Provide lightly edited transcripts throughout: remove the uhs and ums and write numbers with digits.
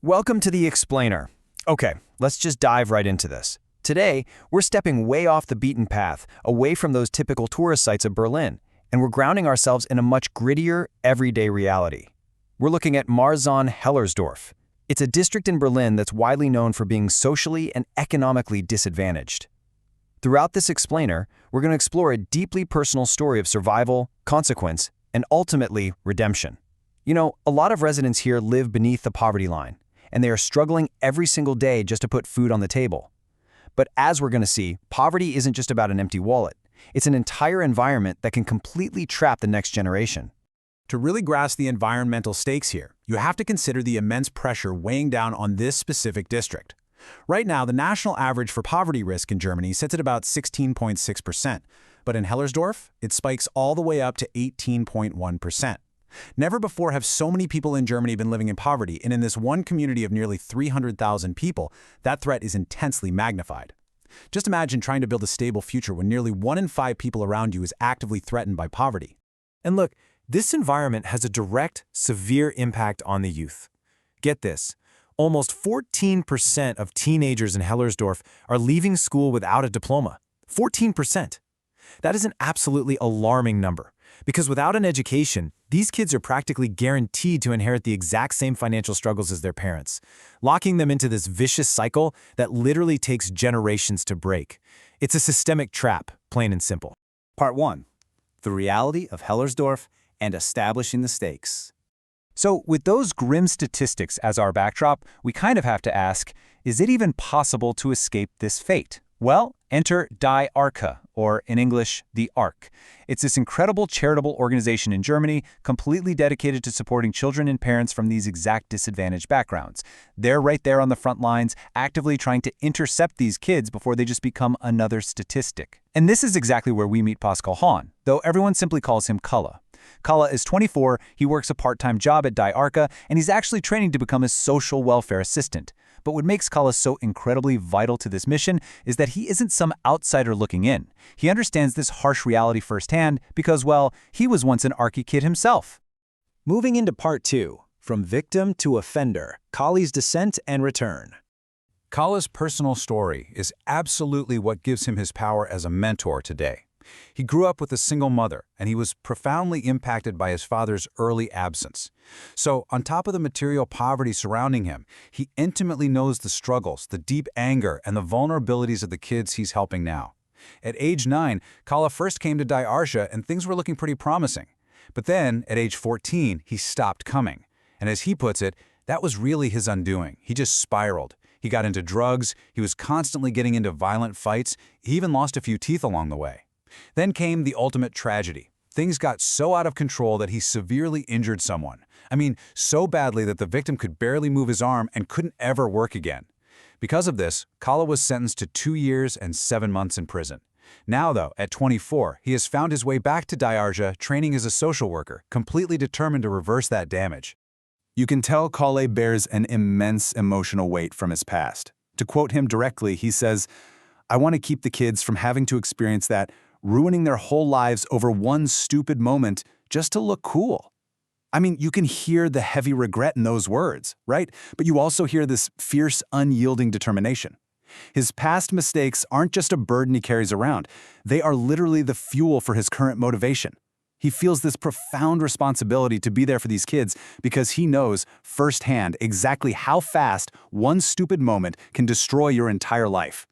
Welcome to The Explainer. Okay, let's just dive right into this. Today, we're stepping way off the beaten path, away from those typical tourist sites of Berlin, and we're grounding ourselves in a much grittier, everyday reality. We're looking at Marzahn-Hellersdorf. It's a district in Berlin that's widely known for being socially and economically disadvantaged. Throughout this explainer, we're going to explore a deeply personal story of survival, consequence, and ultimately, redemption. You know, a lot of residents here live beneath the poverty line, and they are struggling every single day just to put food on the table. But as we're going to see, poverty isn't just about an empty wallet. It's an entire environment that can completely trap the next generation. To really grasp the environmental stakes here, you have to consider the immense pressure weighing down on this specific district. Right now, the national average for poverty risk in Germany sits at about 16.6%, but in Hellersdorf, it spikes all the way up to 18.1%. Never before have so many people in Germany been living in poverty, and in this one community of nearly 300,000 people, that threat is intensely magnified. Just imagine trying to build a stable future when nearly 1 in 5 people around you is actively threatened by poverty. And look, this environment has a direct, severe impact on the youth. Get this, almost 14% of teenagers in Hellersdorf are leaving school without a diploma. 14%. That is an absolutely alarming number, because without an education, these kids are practically guaranteed to inherit the exact same financial struggles as their parents, locking them into this vicious cycle that literally takes generations to break. It's a systemic trap, plain and simple. Part 1. The reality of Hellersdorf and establishing the stakes. So with those grim statistics as our backdrop, we kind of have to ask, is it even possible to escape this fate? Well, enter Die Arke, or in English, the Ark. It's this incredible charitable organization in Germany, completely dedicated to supporting children and parents from these exact disadvantaged backgrounds. They're right there on the front lines, actively trying to intercept these kids before they just become another statistic. And this is exactly where we meet Pascal Hahn, though everyone simply calls him Kalle. Kalle is 24, he works a part-time job at Die Arke, and he's actually training to become a social welfare assistant. But what makes Kalle so incredibly vital to this mission is that he isn't some outsider looking in. He understands this harsh reality firsthand because, well, he was once an Arky kid himself. Moving into Part 2, From Victim to Offender, Kalle's Descent and Return. Kalle's personal story is absolutely what gives him his power as a mentor today. He grew up with a single mother, and he was profoundly impacted by his father's early absence. So, on top of the material poverty surrounding him, he intimately knows the struggles, the deep anger, and the vulnerabilities of the kids he's helping now. At age 9, Kalle first came to Die Arke, and things were looking pretty promising. But then, at age 14, he stopped coming. And as he puts it, that was really his undoing. He just spiraled. He got into drugs, he was constantly getting into violent fights, he even lost a few teeth along the way. Then came the ultimate tragedy. Things got so out of control that he severely injured someone. I mean, so badly that the victim could barely move his arm and couldn't ever work again. Because of this, Kalle was sentenced to 2 years and 7 months in prison. Now, though, at 24, he has found his way back to Die Arke, training as a social worker, completely determined to reverse that damage. You can tell Kalle bears an immense emotional weight from his past. To quote him directly, he says, "I want to keep the kids from having to experience that, ruining their whole lives over one stupid moment just to look cool." I mean, you can hear the heavy regret in those words, right? But you also hear this fierce, unyielding determination. His past mistakes aren't just a burden he carries around. They are literally the fuel for his current motivation. He feels this profound responsibility to be there for these kids because he knows firsthand exactly how fast one stupid moment can destroy your entire life.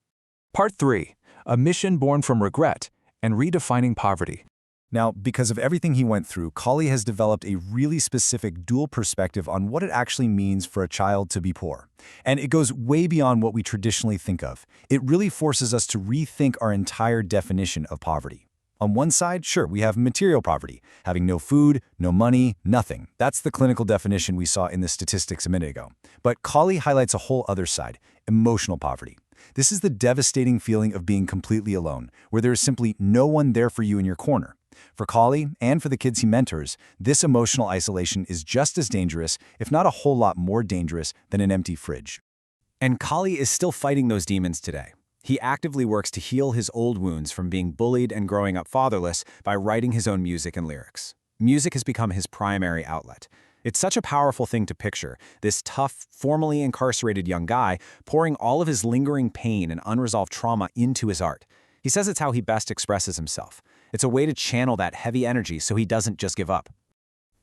Part 3, a mission born from regret and redefining poverty. Now, because of everything he went through, Kalle has developed a really specific dual perspective on what it actually means for a child to be poor. And it goes way beyond what we traditionally think of. It really forces us to rethink our entire definition of poverty. On one side, sure, we have material poverty, having no food, no money, nothing. That's the clinical definition we saw in the statistics a minute ago. But Kalle highlights a whole other side, emotional poverty. This is the devastating feeling of being completely alone, where there is simply no one there for you in your corner. For Kalle, and for the kids he mentors, this emotional isolation is just as dangerous, if not a whole lot more dangerous, than an empty fridge. And Kalle is still fighting those demons today. He actively works to heal his old wounds from being bullied and growing up fatherless by writing his own music and lyrics. Music has become his primary outlet. It's such a powerful thing to picture, this tough, formerly incarcerated young guy pouring all of his lingering pain and unresolved trauma into his art. He says it's how he best expresses himself. It's a way to channel that heavy energy so he doesn't just give up.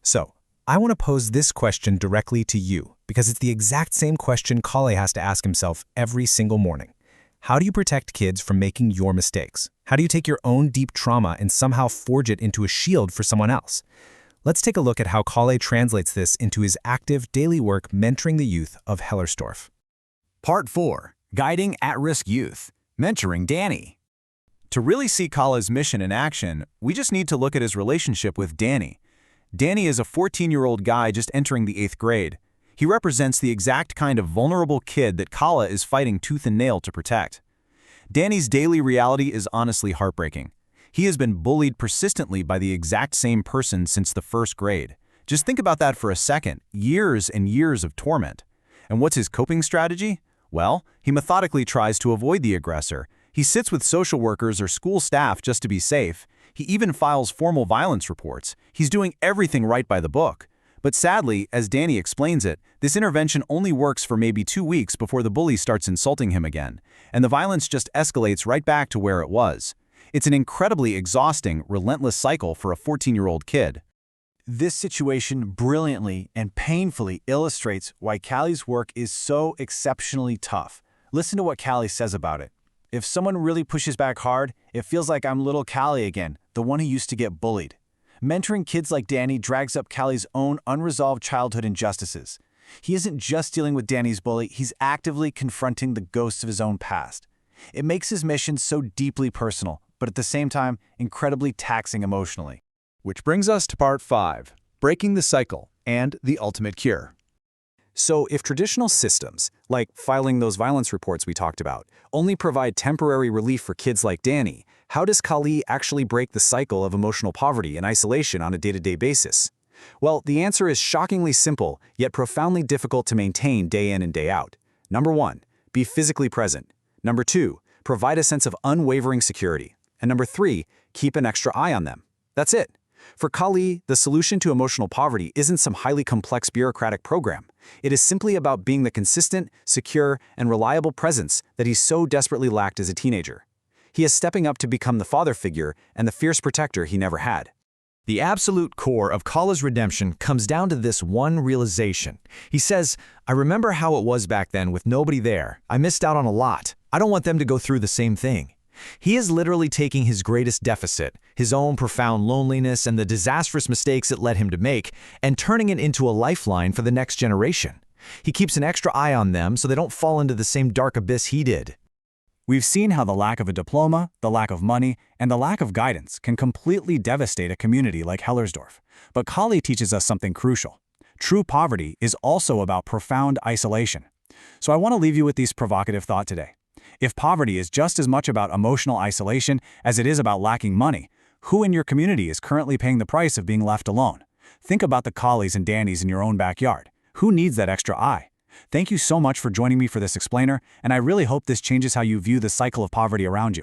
So, I want to pose this question directly to you, because it's the exact same question Kale has to ask himself every single morning. How do you protect kids from making your mistakes? How do you take your own deep trauma and somehow forge it into a shield for someone else? Let's take a look at how Kale translates this into his active daily work mentoring the youth of Hellersdorf. Part 4. Guiding At-Risk Youth. Mentoring Danny. To really see Kale's mission in action, we just need to look at his relationship with Danny. Danny is a 14-year-old guy just entering the 8th grade. He represents the exact kind of vulnerable kid that Kale is fighting tooth and nail to protect. Danny's daily reality is honestly heartbreaking. He has been bullied persistently by the exact same person since the 1st grade. Just think about that for a second. Years and years of torment. And what's his coping strategy? Well, he methodically tries to avoid the aggressor. He sits with social workers or school staff just to be safe. He even files formal violence reports. He's doing everything right by the book. But sadly, as Danny explains it, this intervention only works for maybe 2 weeks before the bully starts insulting him again, and the violence just escalates right back to where it was. It's an incredibly exhausting, relentless cycle for a 14-year-old kid. This situation brilliantly and painfully illustrates why Kale's work is so exceptionally tough. Listen to what Kale says about it. If someone really pushes back hard, it feels like I'm little Kale again, the one who used to get bullied. Mentoring kids like Danny drags up Kale's own unresolved childhood injustices. He isn't just dealing with Danny's bully, he's actively confronting the ghosts of his own past. It makes his mission so deeply personal, but at the same time, incredibly taxing emotionally. Which brings us to Part 5, Breaking the Cycle and the Ultimate Cure. So if traditional systems, like filing those violence reports we talked about, only provide temporary relief for kids like Danny, how does Kale actually break the cycle of emotional poverty and isolation on a day-to-day basis? Well, the answer is shockingly simple, yet profoundly difficult to maintain day in and day out. Number 1, be physically present. Number 2, provide a sense of unwavering security. And number 3, keep an extra eye on them. That's it. For Kale, the solution to emotional poverty isn't some highly complex bureaucratic program. It is simply about being the consistent, secure, and reliable presence that he so desperately lacked as a teenager. He is stepping up to become the father figure and the fierce protector he never had. The absolute core of Kale's redemption comes down to this one realization. He says, I remember how it was back then with nobody there. I missed out on a lot. I don't want them to go through the same thing. He is literally taking his greatest deficit, his own profound loneliness and the disastrous mistakes it led him to make, and turning it into a lifeline for the next generation. He keeps an extra eye on them so they don't fall into the same dark abyss he did. We've seen how the lack of a diploma, the lack of money, and the lack of guidance can completely devastate a community like Hellersdorf. But Kale teaches us something crucial. True poverty is also about profound isolation. So I want to leave you with this provocative thought today. If poverty is just as much about emotional isolation as it is about lacking money, who in your community is currently paying the price of being left alone? Think about the Kales and Dannys in your own backyard. Who needs that extra eye? Thank you so much for joining me for this explainer, and I really hope this changes how you view the cycle of poverty around you.